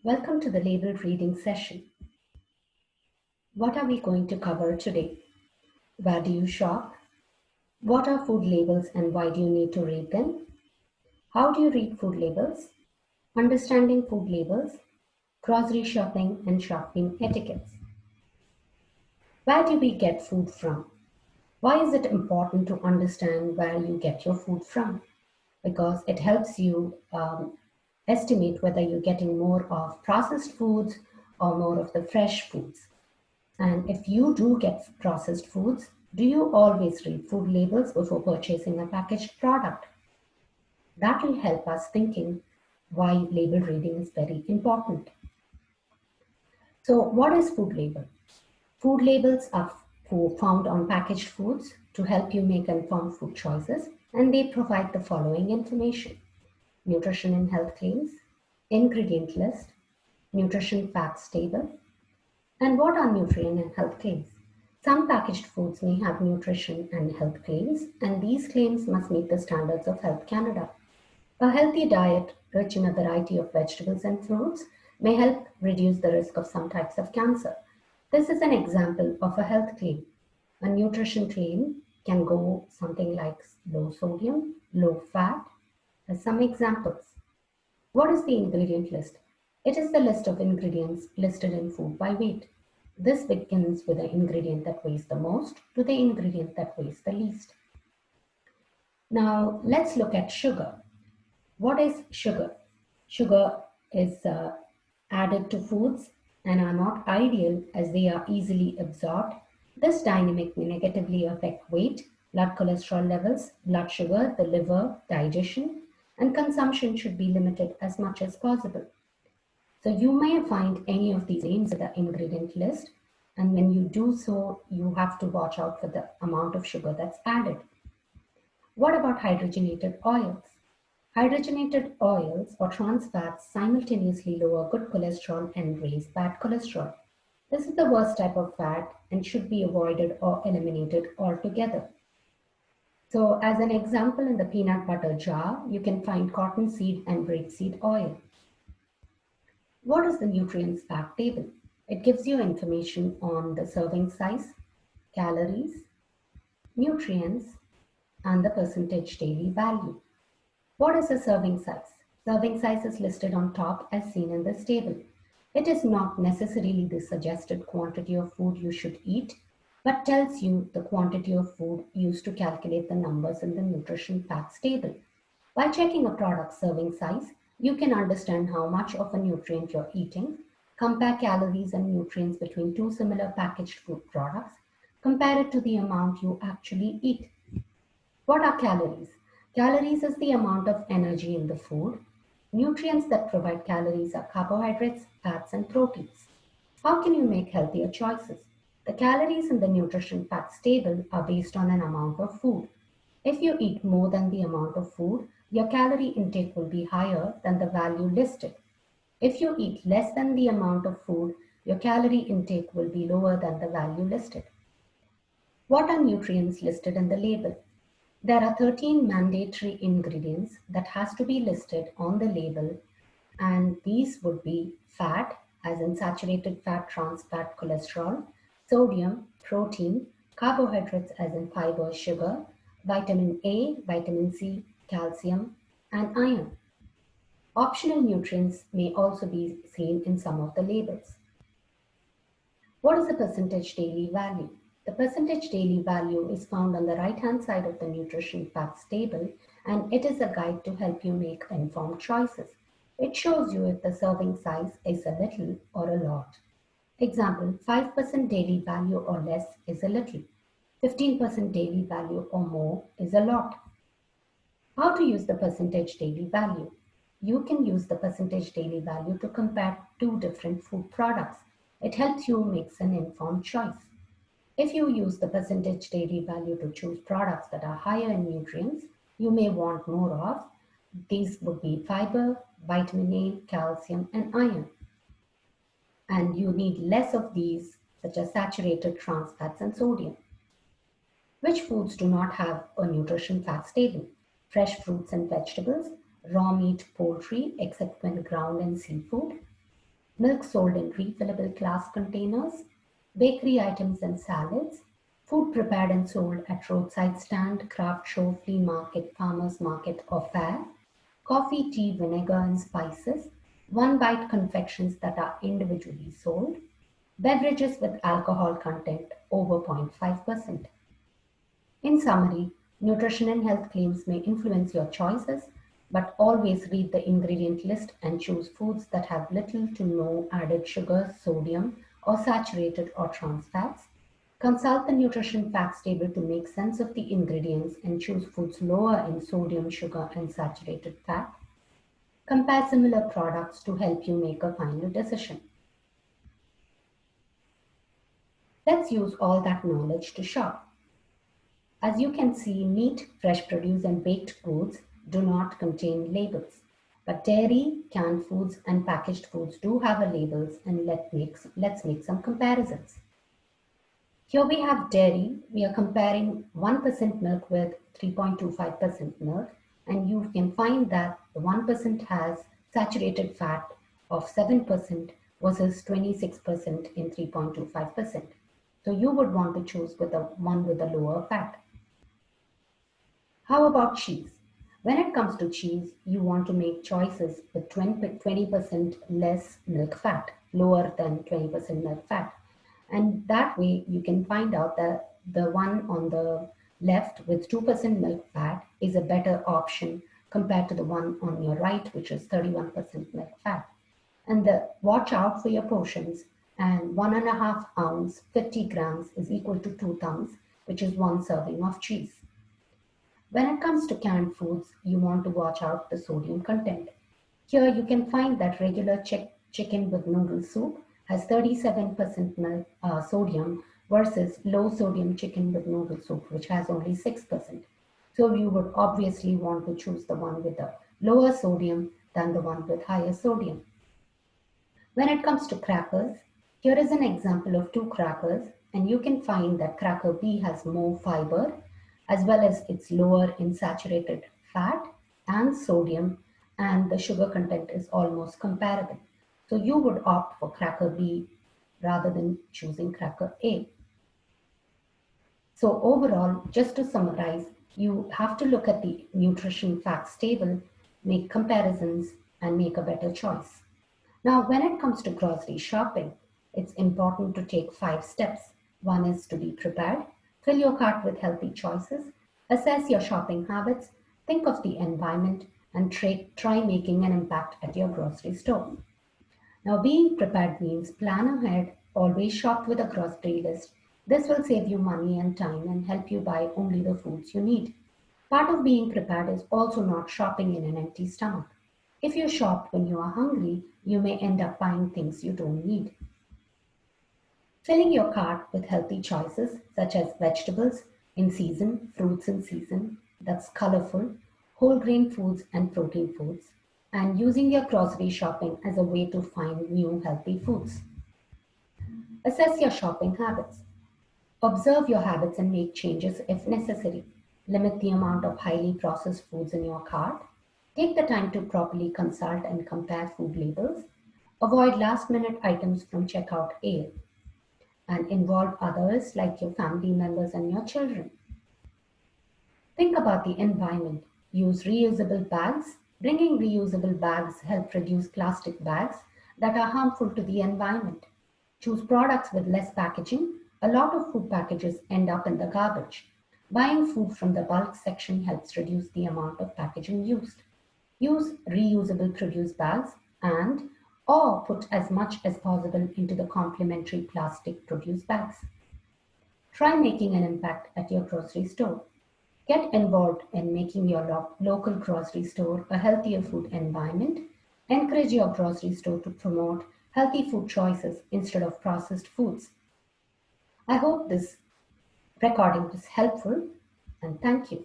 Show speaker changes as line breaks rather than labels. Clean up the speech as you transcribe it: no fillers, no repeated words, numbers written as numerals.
Welcome to the labeled reading session. What are we going to cover today? Where do you shop? What are food labels and why do you need to read them? How do you read food labels? Understanding food labels, grocery shopping and shopping etiquettes. Where do we get food from? Why is it important to understand where you get your food from? Because it helps you estimate whether you're getting more of processed foods or more of the fresh foods. And if you do get processed foods, do you always read food labels before purchasing a packaged product? That will help us thinking why label reading is very important. So what is food label? Food labels are found on packaged foods to help you make informed food choices, and they provide the following information: nutrition and health claims, ingredient list, nutrition facts table. And what are nutrient and health claims? Some packaged foods may have nutrition and health claims, and these claims must meet the standards of Health Canada. A healthy diet rich in a variety of vegetables and fruits may help reduce the risk of some types of cancer. This is an example of a health claim. A nutrition claim can go something like low sodium, low fat, as some examples. What is the ingredient list? It is the list of ingredients listed in food by weight. This begins with the ingredient that weighs the most to the ingredient that weighs the least. Now let's look at sugar. What is sugar? Sugar is added to foods and are not ideal as they are easily absorbed. This dynamic may negatively affect weight, blood cholesterol levels, blood sugar, the liver, digestion, and consumption should be limited as much as possible. So you may find any of these names in the ingredient list, and when you do so, you have to watch out for the amount of sugar that's added. What about hydrogenated oils? Hydrogenated oils or trans fats simultaneously lower good cholesterol and raise bad cholesterol. This is the worst type of fat and should be avoided or eliminated altogether. So as an example, in the peanut butter jar, you can find cottonseed and rapeseed oil. What is the nutrients fact table? It gives you information on the serving size, calories, nutrients, and the percentage daily value. What is a serving size? Serving size is listed on top as seen in this table. It is not necessarily the suggested quantity of food you should eat, but tells you the quantity of food used to calculate the numbers in the nutrition facts table. By checking a product's serving size, you can understand how much of a nutrient you're eating, compare calories and nutrients between two similar packaged food products, compare it to the amount you actually eat. What are calories? Calories is the amount of energy in the food. Nutrients that provide calories are carbohydrates, fats, and proteins. How can you make healthier choices? The calories in the nutrition facts table are based on an amount of food. If you eat more than the amount of food, your calorie intake will be higher than the value listed. If you eat less than the amount of food, your calorie intake will be lower than the value listed. What are nutrients listed in the label? There are 13 mandatory ingredients that has to be listed on the label, and these would be fat, as in saturated fat, trans fat, cholesterol, sodium, protein, carbohydrates, as in fiber, sugar, vitamin A, vitamin C, calcium, and iron. Optional nutrients may also be seen in some of the labels. What is the percentage daily value? The percentage daily value is found on the right-hand side of the nutrition facts table, and it is a guide to help you make informed choices. It shows you if the serving size is a little or a lot. Example, 5% daily value or less is a little. 15% daily value or more is a lot. How to use the percentage daily value? You can use the percentage daily value to compare two different food products. It helps you make an informed choice. If you use the percentage daily value to choose products that are higher in nutrients you may want more of, these would be fiber, vitamin A, calcium, and iron. And you need less of these, such as saturated trans fats and sodium. Which foods do not have a nutrition facts table? Fresh fruits and vegetables, raw meat, poultry, except when ground, and seafood. milk sold in refillable glass containers, bakery items and salads, food prepared and sold at roadside stand, craft show, flea market, farmers market or fair, coffee, tea, vinegar and spices, one-bite confections that are individually sold, beverages with alcohol content over 0.5%. In summary, nutrition and health claims may influence your choices, but always read the ingredient list and choose foods that have little to no added sugar, sodium, or saturated or trans fats. Consult the nutrition facts table to make sense of the ingredients and choose foods lower in sodium, sugar, and saturated fat. Compare similar products to help you make a final decision. Let's use all that knowledge to shop. As you can see, meat, fresh produce, and baked goods do not contain labels. But dairy, canned foods, and packaged foods do have a labels, and let's make some comparisons. Here we have dairy. We are comparing 1% milk with 3.25% milk, and you can find that the 1% has saturated fat of 7% versus 26% in 3.25%. So you would want to choose with the one with the lower fat. How about cheese? When it comes to cheese, you want to make choices with 20% less milk fat, lower than 20% milk fat. And that way you can find out that the one on the left with 2% milk fat is a better option compared to the one on your right, which is 31% milk fat. And watch out for your portions. And 1.5 ounce, 50 grams is equal to 2 thumbs, which is one serving of cheese. When it comes to canned foods, you want to watch out the sodium content. Here you can find that regular chicken with noodle soup has 37% sodium versus low sodium chicken with noodle soup, which has only 6%. So you would obviously want to choose the one with the lower sodium than the one with higher sodium. When it comes to crackers, here is an example of two crackers, and you can find that cracker B has more fiber as well as it's lower in saturated fat and sodium, and the sugar content is almost comparable. So you would opt for cracker B rather than choosing cracker A. So overall, just to summarize, you have to look at the nutrition facts table, make comparisons, and make a better choice. Now, when it comes to grocery shopping, it's important to take 5 steps. One is to be prepared. Fill your cart with healthy choices. Assess your shopping habits. Think of the environment and try making an impact at your grocery store. Now, being prepared means plan ahead, always shop with a grocery list. This will save you money and time and help you buy only the foods you need. Part of being prepared is also not shopping in an empty stomach. If you shop when you are hungry, you may end up buying things you don't need. Filling your cart with healthy choices such as vegetables in season, fruits in season, that's colorful, whole grain foods and protein foods, and using your grocery shopping as a way to find new healthy foods. Assess your shopping habits. Observe your habits and make changes if necessary. Limit the amount of highly processed foods in your cart. Take the time to properly consult and compare food labels. Avoid last-minute items from checkout aisle. And involve others like your family members and your children. Think about the environment. Use reusable bags. Bringing reusable bags help reduce plastic bags that are harmful to the environment. Choose products with less packaging. A lot of food packages end up in the garbage. Buying food from the bulk section helps reduce the amount of packaging used. Use reusable produce bags and or put as much as possible into the complementary plastic produce bags. Try making an impact at your grocery store. Get involved in making your local grocery store a healthier food environment. Encourage your grocery store to promote healthy food choices instead of processed foods. I hope this recording was helpful, and thank you.